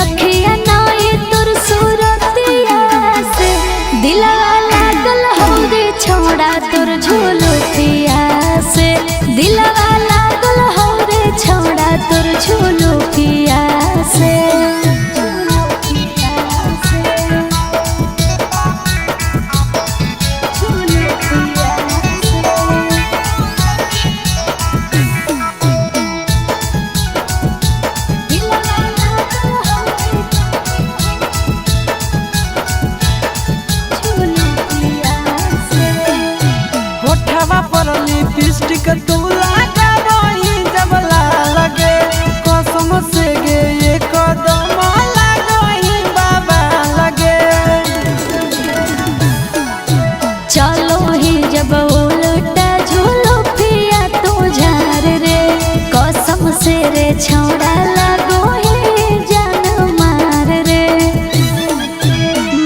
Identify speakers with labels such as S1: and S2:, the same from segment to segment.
S1: अखिया नाई तोर सूरतिया से दिलवा लागल हौरे छोड़ा तोर झुलुकिया से दिलवा लागल हौरे छोड़ा तोर झुलुकिया से
S2: लिपस्टिक तू लगा रही जब लगे कसम से गे ये कदम लगही बाबा लगे
S1: चलो ही जब उल्टा झूलो पिया तू झार रे कसम से रे छोड़ा लगो ही जान मार रे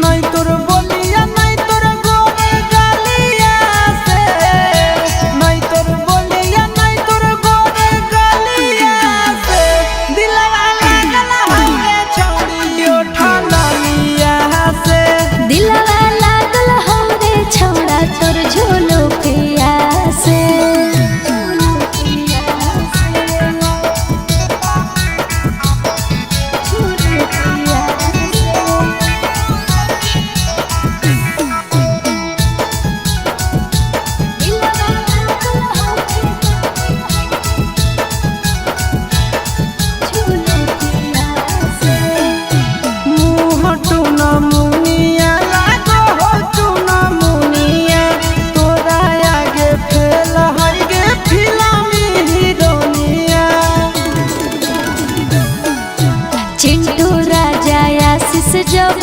S2: नहीं तोर बोलिया नहीं तोर गोरे गलिया से नहीं तोर बोलिया नहीं तोर गोरे गलिया से दिलवा लागल हवे छोड़ियो ठंडलिया से
S1: दिलवा लागल हवे छोड़ा तोर झुलुकिया से चिंटू राजा आशीष जब